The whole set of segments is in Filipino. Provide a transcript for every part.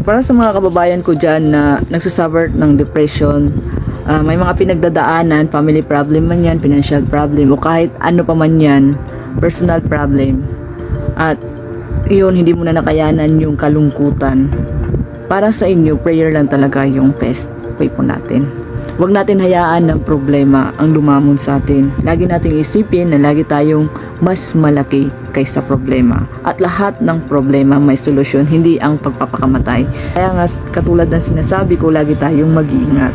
Para sa mga kababayan ko dyan na nagsasuffer ng depression, may mga pinagdadaanan, family problem man yan, financial problem, o kahit ano pa man yan, personal problem, at yun, hindi mo na nakayanan yung kalungkutan, para sa inyo, prayer lang talaga yung best way po natin. Huwag natin hayaan ng problema ang lumamon sa atin. Lagi nating isipin na lagi tayong mas malaki kaysa problema. At lahat ng problema may solusyon, hindi ang pagpapakamatay. Kaya nga, katulad ng sinasabi ko, lagi tayong mag-iingat.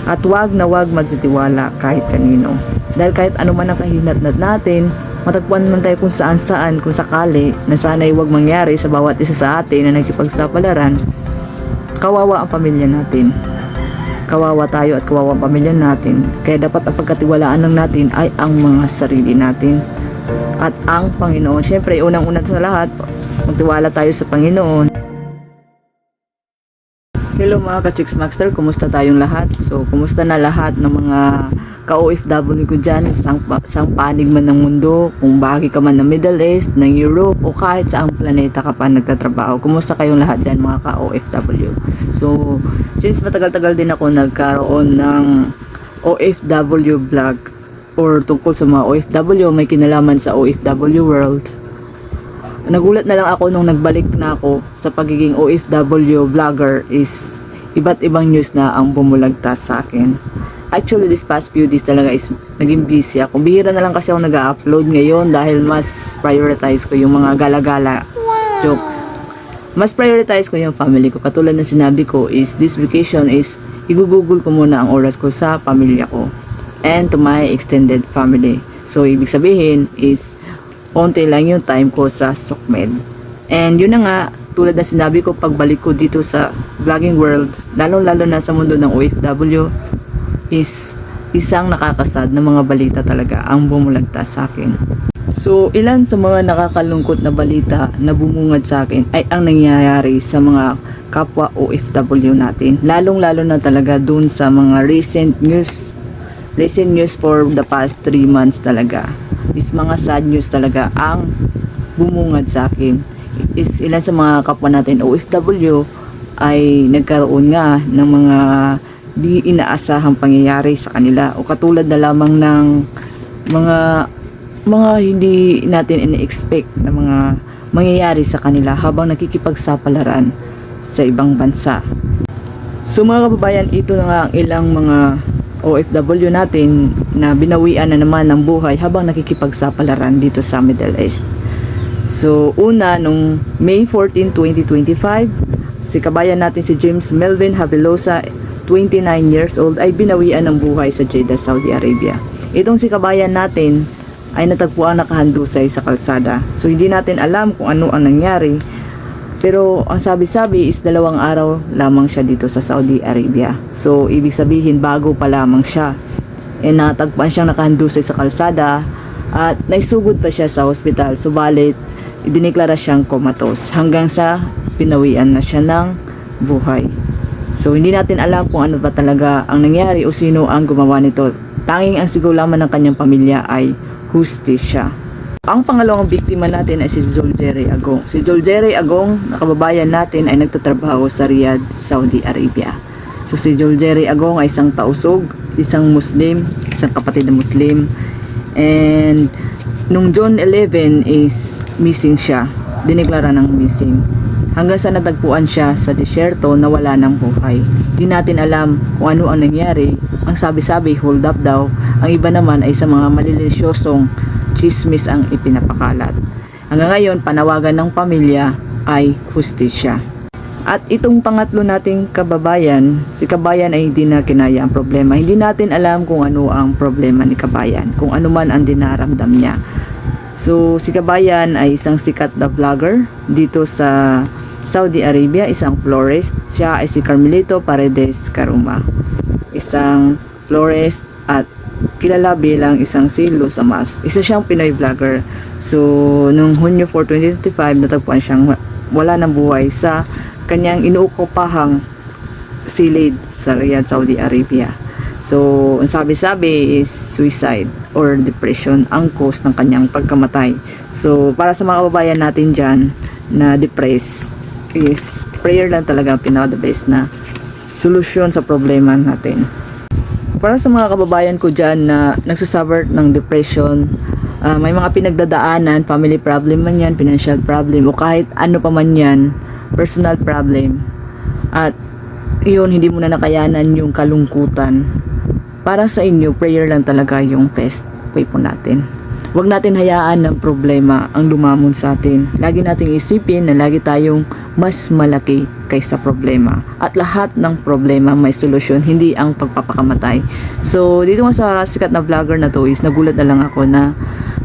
At wag na wag magtitiwala kahit kanino. Dahil kahit ano man ang kahinatnat natin, matagpuan man tayo kung saan-saan, kung sakali, na sana'y wag mangyari sa bawat isa sa atin na nagkipagsapalaran, kawawa ang pamilya natin. Kawawa tayo at kawawa ang pamilya natin. Kaya dapat ang pagkatiwalaan lang natin ay ang mga sarili natin at ang Panginoon. Siyempre, unang-una sa lahat, magtiwala tayo sa Panginoon. Hello mga ka-Chicks Maxter, kumusta tayong lahat? So, kumusta na lahat ng mga ka-OFW ko dyan, sang panig man ng mundo, kung bahagi ka man ng Middle East, ng Europe, o kahit saang planeta ka pa nagtatrabaho. Kumusta kayong lahat dyan mga ka-OFW? So, since matagal-tagal din ako nagkaroon ng OFW vlog or tungkol sa mga OFW, may kinalaman sa OFW world, nagulat na lang ako nung nagbalik na ako sa pagiging OFW vlogger is iba't ibang news na ang bumulagtas sa akin. Actually, this past few days talaga is naging busy ako. Bihira na lang kasi ako nag-upload ngayon dahil mas prioritize ko yung mga gala-gala. Joke. Mas prioritize ko yung family ko. Katulad na sinabi ko is this vacation is igugugol ko muna ang oras ko sa pamilya ko and to my extended family. So, ibig sabihin is konti lang yung time ko sa SOCMED. And yun na nga, tulad na sinabi ko, pagbalik ko dito sa vlogging world, lalong-lalo na sa mundo ng OFW, is isang nakakasad na mga balita talaga ang bumulagtas sa akin. So, ilan sa mga nakakalungkot na balita na bumungad sa akin ay ang nangyayari sa mga kapwa OFW natin. Lalong-lalo na talaga dun sa mga recent news for the past 3 months talaga. Is mga sad news talaga ang bumungad sa akin. Is ilan sa mga kapwa natin OFW ay nagkaroon nga ng mga di inaasahang pangyayari sa kanila o katulad na lamang ng mga hindi natin ina-expect na mga mangyayari sa kanila habang nakikipagsapalaran sa ibang bansa. So mga kababayan, ito na nga ang ilang mga OFW natin na binawian na naman ng buhay habang nakikipagsapalaran dito sa Middle East. So una, nung May 14, 2025, si kabayan natin si James Melvin Havelosa, 29 years old, ay binawian ng buhay sa Jeddah, Saudi Arabia. Itong si kabayan natin ay natagpuan nakahandusay sa kalsada. So hindi natin alam kung ano ang nangyari, pero ang sabi-sabi is 2 araw lamang siya dito sa Saudi Arabia. So ibig sabihin bago pa lamang siya. E natagpuan siyang nakahandusay sa kalsada at naisugod pa siya sa hospital. Subalit idineklara siyang comatose hanggang sa pinawian na siya ng buhay. So, hindi natin alam kung ano ba talaga ang nangyari o sino ang gumawa nito. Tanging ang sigaw lamang ng kanyang pamilya ay hustisya. Ang pangalawang biktima natin ay si Joel Jerry Agong. Si Joel Jerry Agong, na kababayan natin, ay nagtatrabaho sa Riyadh, Saudi Arabia. So, si Joel Jerry Agong ay isang tausog, isang Muslim, isang kapatid na Muslim. And, nung June 11 is missing siya. Dineklara ng missing. Hanggang sa natagpuan siya sa disyerto na wala ng buhay. Hindi natin alam kung ano ang nangyari. Ang sabi-sabi, hold up daw. Ang iba naman ay sa mga malilisyosong chismis ang ipinapakalat. Hanggang ngayon, panawagan ng pamilya ay hustisya. At itong pangatlo nating kababayan, si kabayan ay hindi na kinaya ang problema. Hindi natin alam kung ano ang problema ni kabayan, kung ano man ang dinaramdam niya. So, si kabayan ay isang sikat na vlogger dito sa Saudi Arabia, isang florist. Siya ay si Carmelito Paredes Caruma, isang florist at kilala bilang isang si Luz Amas. Isa siyang Pinoy vlogger. So, nung Hunyo 4, 2025, natagpuan siyang wala ng buhay sa kanyang inuukupahang silid sa Riyadh, Saudi Arabia. So, ang sabi-sabi is suicide or depression ang cause ng kanyang pagkamatay. So, para sa mga kababayan natin dyan na depressed, is prayer lang talaga ang pinaka the best na solusyon sa problema natin. Para sa mga kababayan ko dyan na nagsasuffer ng depression, may mga pinagdadaanan, family problem man yan, financial problem, o kahit ano pa man yan, personal problem, at yun, hindi mo na nakayanan yung kalungkutan, para sa inyo, prayer lang talaga yung best way po natin. Huwag natin hayaan ng problema ang lumamon sa atin. Lagi nating isipin na lagi tayong mas malaki kaysa problema. At lahat ng problema may solusyon, hindi ang pagpapakamatay. So, dito nga sa sikat na vlogger na to is nagulat na lang ako na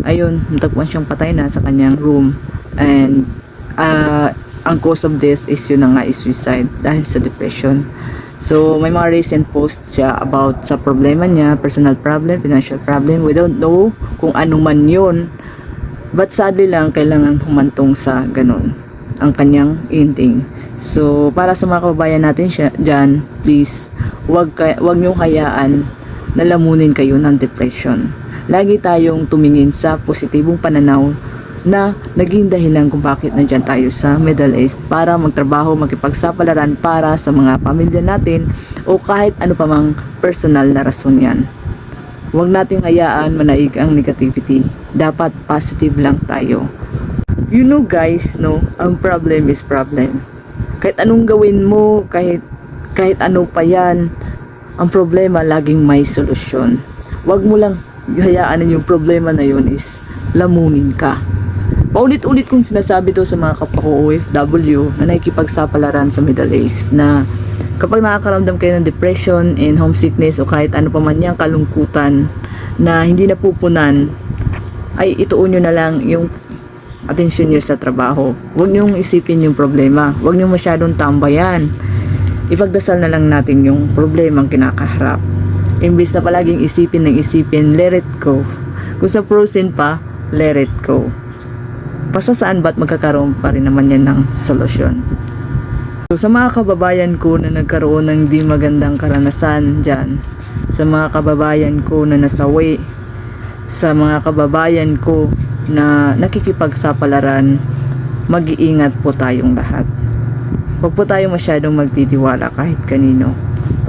ayun, natagpuan siyang patay na sa kanyang room. And ang cause of death is yun na nga is suicide dahil sa depression. So, may mga recent posts siya about sa problema niya, personal problem, financial problem. We don't know kung ano man yun. But sadly lang, kailangan humantong sa ganun ang kanyang ending. So, para sa mga kababayan natin dyan, please, wag niyong hayaan na lamunin kayo ng depression. Lagi tayong tumingin sa positibong pananaw na naging dahilan kung bakit nandyan tayo sa Middle East para magtrabaho, makipagsapalaran para sa mga pamilya natin o kahit ano pa mang personal na rason yan. Huwag nating hayaan manaig ang negativity. Dapat positive lang tayo. You know guys, no, ang problem is problem. Kahit anong gawin mo, kahit ano pa yan, ang problema laging may solusyon. Huwag mo lang hayaan yung problema na yun is lamunin ka. Paulit-ulit kong sinasabi to sa mga kapwa ko OFW na nakikipagsapalaran sa Middle East na kapag nakakaramdam kayo ng depression and homesickness o kahit ano pa man yung kalungkutan na hindi napupunan, ay ituon nyo na lang yung atensyon nyo sa trabaho. Huwag nyong isipin yung problema. Huwag nyong masyadong tambayan. Ipagdasal na lang natin yung problema ang kinakaharap. Imbis na palaging isipin ng isipin, let it go. Kung sa prosin pa, let it go. Pasasaan ba't magkakaroon pa rin naman yan ng solusyon. So, sa mga kababayan ko na nagkaroon ng di magandang karanasan dyan, sa mga kababayan ko na nasawi, sa mga kababayan ko na nakikipagsapalaran, mag-iingat po tayong lahat. Huwag po tayong masyadong magtitiwala kahit kanino.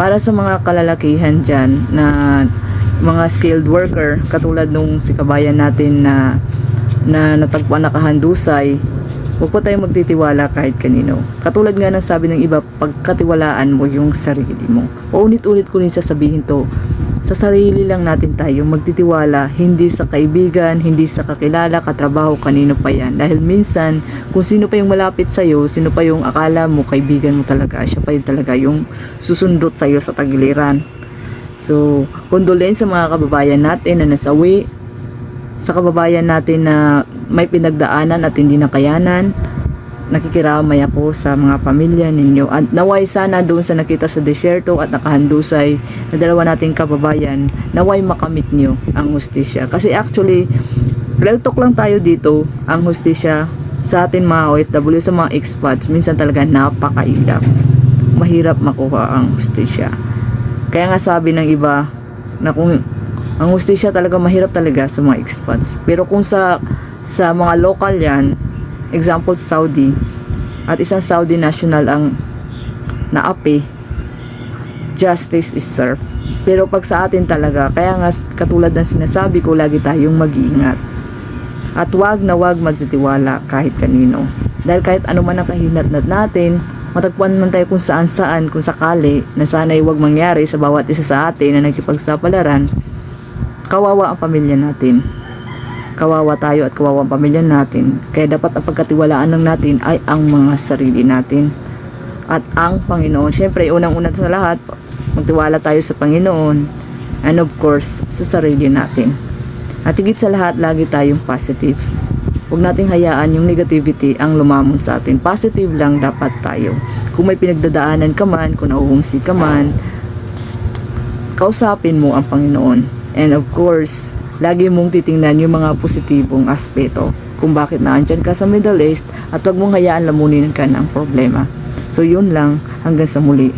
Para sa mga kalalakihan dyan na mga skilled worker, katulad nung si kabayan natin na natagpuan nakahandusay, huwag po tayong magtitiwala kahit kanino. Katulad nga ng sabi ng iba, pagkatiwalaan mo yung sarili mo. Ulit-ulit ko rin sasabihin to, sa sarili lang natin tayo magtitiwala, hindi sa kaibigan, hindi sa kakilala, katrabaho, kanino pa yan. Dahil minsan, kung sino pa yung malapit sa'yo, sino pa yung akala mo, kaibigan mo talaga, siya pa yung talaga yung susundot sa'yo sa tagiliran. So, condolence sa mga kababayan natin na nasawi, sa kababayan natin na may pinagdaanan at hindi nakayanan. Nakikiramay ako sa mga pamilya ninyo at naway sana doon sa nakita sa desyerto at nakahandusay na dalawa nating kababayan, naway makamit nyo ang hustisya. Kasi actually, real talk lang tayo dito, ang hustisya sa atin mga OFW, sa mga expats, minsan talaga napakailap. Mahirap makuha ang hustisya. Kaya nga sabi ng iba na kung ang hustisya talaga mahirap talaga sa mga expats. Pero kung sa mga local yan, example Saudi, at isang Saudi national ang naapi, justice is served. Pero pag sa atin talaga, kaya nga katulad ng sinasabi ko, lagi tayong mag-iingat. At wag na wag magtitiwala kahit kanino. Dahil kahit ano man ang kahinatnat natin, matagpuan man tayo kung saan-saan, kung sakali, na sana'y wag mangyari sa bawat isa sa atin na nagkipagsapalaran, kawawa ang pamilya natin. Kawawa tayo at kawawa ang pamilya natin. Kaya dapat ang pagkatiwalaan lang natin ay ang mga sarili natin at ang Panginoon. Siyempre, unang-una sa lahat, magtiwala tayo sa Panginoon and of course, sa sarili natin. At higit sa lahat, lagi tayong positive. Huwag nating hayaan yung negativity ang lumamon sa atin. Positive lang dapat tayo. Kung may pinagdadaanan ka man, kung nauhumsi ka man, kausapin mo ang Panginoon. And of course, lagi mong titingnan yung mga positibong aspeto kung bakit naandyan ka sa Middle East at huwag mong hayaan lamunin ka ng problema. So yun lang, hanggang sa muli.